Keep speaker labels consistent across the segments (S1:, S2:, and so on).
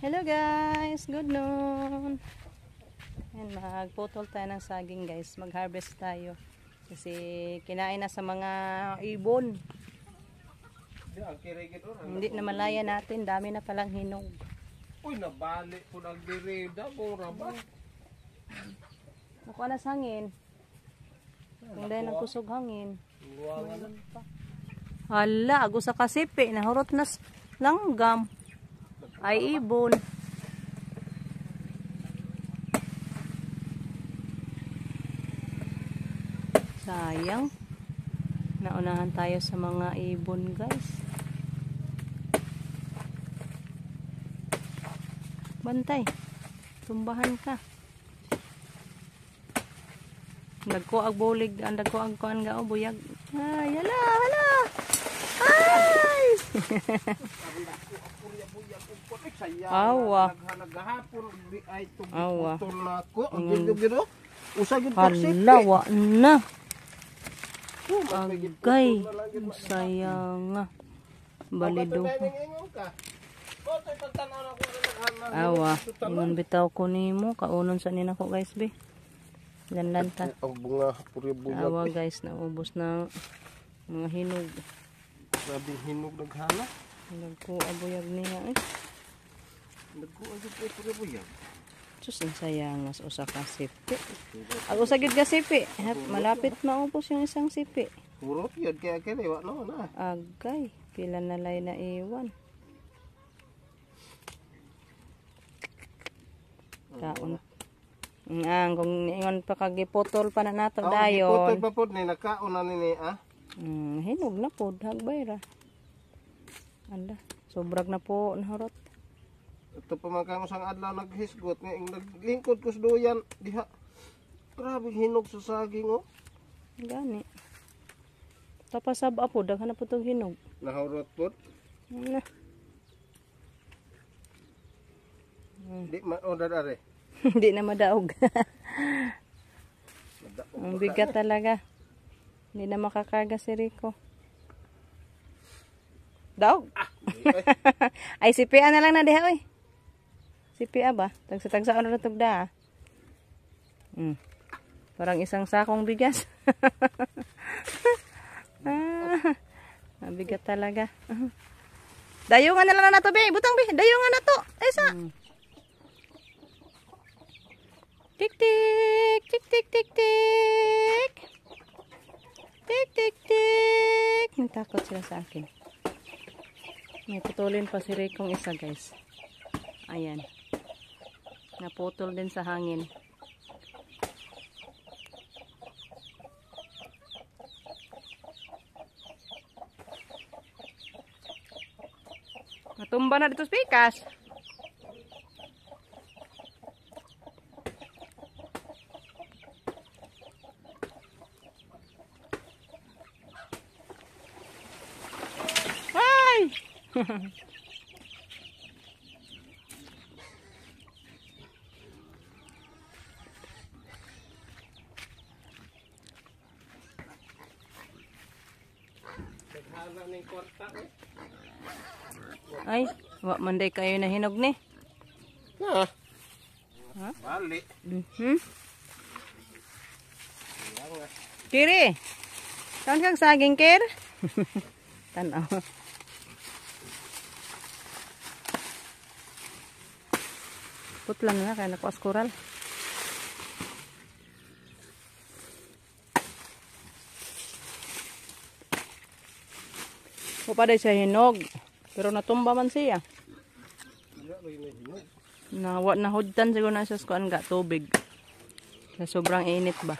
S1: Hello guys, good noon. Ayan, magputol tayo ng saging guys. Mag-harvest tayo. Kasi kinain na sa mga ibon. Hindi na malaya natin. Dami na palang hinog.
S2: Uy, nabali po nagdirida. Mura ba?
S1: Nakuha na sa hangin. Kung dahil ng kusog hangin. Hala, ago sa kasipi. Nahurot na langgam. Ay ibon. Sayang. Naunahan tayo sa mga ibon guys. Bantay. Tumbahan ka. Nagkuag bulig. Nagkuag kuan ga o buyag. Ay, hala, hala. Ay! Awa. Awa. Hala, wa na. Agay. Sayang nga. Balido. Awa. Ingon bitaw ko nimo. Kaunon sa nina ko guys be. Lanlan ta. Awa guys. Naubos na mga hinog.
S2: Sabi hinog naghana.
S1: Nagkuabuyag niya eh.
S2: Nagkuabuyag.
S1: Sus, ang sayangas usa ka sipi. Ako sa gid ka sipi. Malapit maubos yung isang sipi.
S2: Puro yun kaya wa no na.
S1: Agay, pila na lay na iwan. Kaon. Kung ingon pa kagiputol pa na nato dayon.
S2: Putol pa pud ni nakaon na ni ah.
S1: Hinog na po, hagbay ra. Anda, sobrag na po nahurot.
S2: Ito pa man kang usang adlaw naghisgot nga naglingkod ko sa duyan diha. Grabe hinog sa saging oh.
S1: Gani. Tapasab apo daghan na po tong hinog.
S2: Nahurot pud.
S1: Na.
S2: Di ma order are.
S1: Hindi na madaog. Ang bigat talaga. Hindi na makakarga si Rico. Daog. Ay, CPA na lang na diha, oy. CPA ba? Tagsa-tagsa ano na tugda, Parang isang sakong bigas. Mabigat talaga. Dayungan na lang na to, be. Butang, be. Dayungan na to. Isa. Tik-tik. Tik-tik-tik-tik. Tik-tik-tik. Natakot sila sa akin. May putulin pa si Rikong isa guys. Ayan. Naputol din sa hangin. Natumba na dito sa pikas. Ay, wa manday kayo na hinog ni.
S2: Ha?
S1: Ha?
S2: Bali.
S1: Kiri. Kaon kang saging kir? Tanaw. Putlan na kaya nakuas koral. O pa siya hinog. Pero natumba man siya. Nahudtan siguro na siya sa kuan ga tubig. Sa sobrang init ba.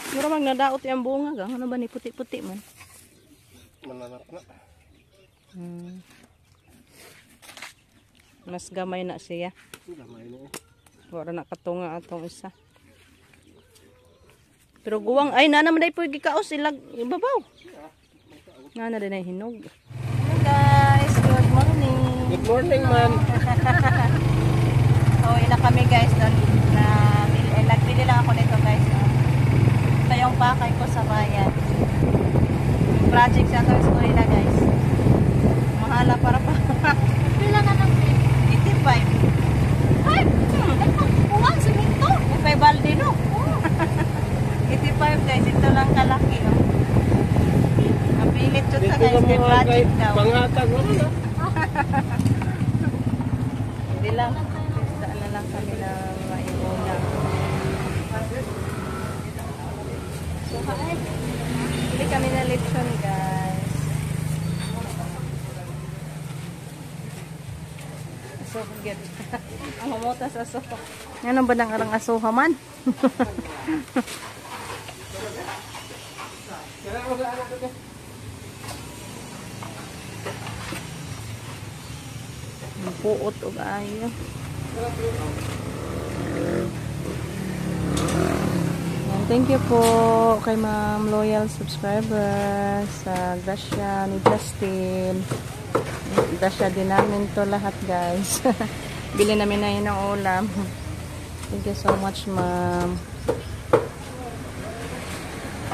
S1: Siguro magnadaot yung bunga gang. Ano ba ni puti-puti man?
S2: Mananak na.
S1: Mas gamay na siya.
S2: Gamay na eh.
S1: Wala na katunga atong isa. Pero guwang ay nana man day pugi kaos ilag ibabaw. Nana din ay hinog. Hello guys, good morning.
S2: Good morning man.
S1: So ina kami guys doon na nagbili lang ako nito guys. Ito yung pakay ko sa bayan. project sa atong school nila guys. Mahala para pa.
S3: Pila ka ng
S1: 85.
S3: Ay! Kuwang simento!
S1: May balde no. 85 guys, ito lang kalaki oh. Napilit yun sa guys, may project daw.
S2: Pangatag mo na.
S1: Hindi lang, isda na lang kami ng maiuna. So, ay, hindi kami na lechon guys. So, good. Ang humuta sa sopa. Ano ba nang arang asuha man? Puot o ayo. Thank you po kay Ma'am Loyal Subscribers sa Gracia ni Justin. Gracia din namin to lahat guys. Bili namin na yun ng ulam. Thank you so much Ma'am.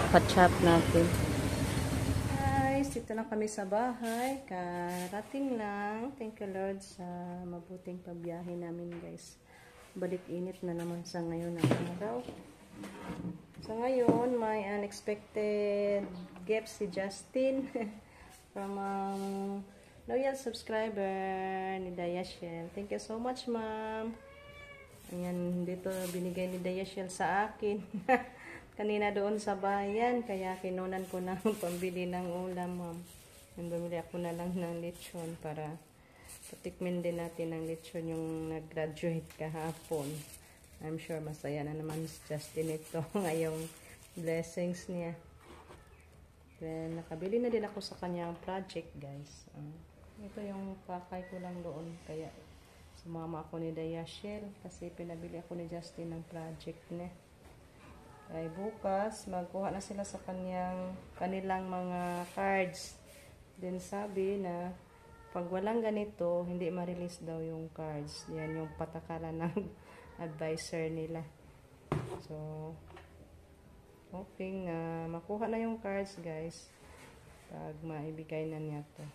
S1: Pa-chop natin. Guys, dito lang kami sa bahay. Karating lang. Thank you Lord sa mabuting pagbiyahe namin guys. Balik init na naman sa ngayon ng araw. So ngayon, may unexpected gift si Justin from loyal subscriber ni Dayashel. Thank you so much ma'am. Ayan, dito binigay ni Dayashel sa akin. Kanina doon sa bayan, kaya kinunan ko na pambili ng ulam, ma'am. Bumili ako na lang ng lechon para patikmin din natin ng lechon yung nag-graduate kahapon. I'm sure masaya na naman si Justin ito ngayong blessings niya. Then, nakabili na din ako sa kanyang project, guys. Ito yung pakay ko lang doon, kaya sumama ako ni Dayashel kasi pinabili ako ni Justin ng project niya. Ay bukas, magkuha na sila sa kanilang mga cards. Then sabi na, pag walang ganito, hindi ma-release daw yung cards. Yan yung patakaran ng advisor nila. So, hoping na makuha na yung cards guys. Pag maibigay na niya to.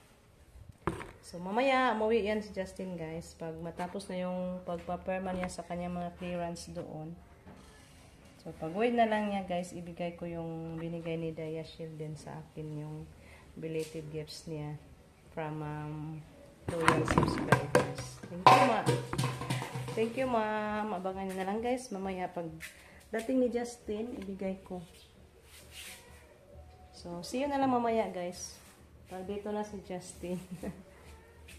S1: So, mamaya, umuwi yan si Justin guys. Pag matapos na yung pagpaperma niya sa kanyang mga clearance doon. So, pag-uwi na lang niya guys, ibigay ko yung binigay ni Dayashel din sa akin yung belated gifts niya from loyal subscribers. Thank you ma. Thank you ma'am. Abangan nyo na lang guys. Mamaya pag dating ni Justin, ibigay ko. So, see you na lang mamaya guys. Pag dito na si Justin.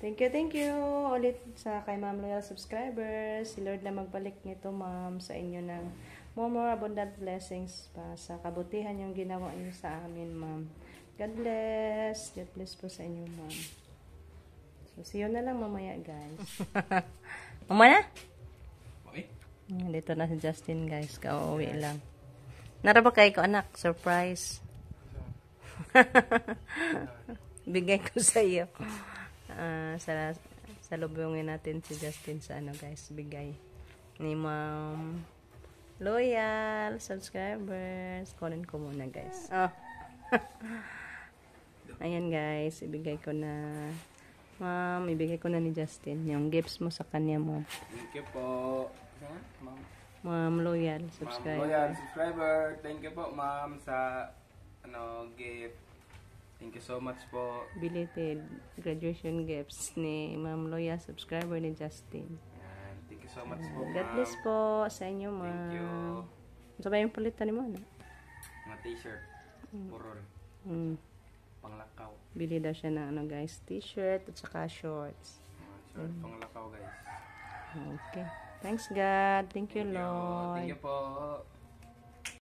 S1: Thank you ulit sa kay Ma'am Loyal Subscribers. Si Lord na magbalik nito ma'am sa inyo ng more abundant blessings pa sa kabutihan yung ginawa niyo sa amin ma'am. God bless. God bless po sa inyo ma'am. So see you na lang mamaya guys. Mama na? Dito na si Justin guys. Kauwi lang. Naraba kayo ko anak. Surprise. Bigay ko sa iyo. Sa lubungin natin si Justin sa ano guys. Bigay ni Ma'am Loyal subscribers. Kunin ko muna guys. Oh. Ayan guys. Ibigay ko na. Ma'am, ibigay ko na ni Justin. Yung gifts mo sa kanya mo.
S4: Thank you po.
S1: Ma'am Loyal subscriber.
S4: Ma'am Loyal subscriber. Thank you po ma'am sa gift. Thank you so much po.
S1: Belated graduation gifts ni Ma'am Loyal subscriber ni Justin.
S4: Thank you so much po ma'am.
S1: God bless po sa inyo ma'am.
S4: Thank you.
S1: Sabay yung palitan mo na.
S4: Mga t-shirt. Purol. Panglakaw.
S1: Bili daw siya ng ano guys, t-shirt at saka shorts.
S4: Short panglakaw guys.
S1: Okay. Thanks God. Thank you Lord.
S4: Thank you po.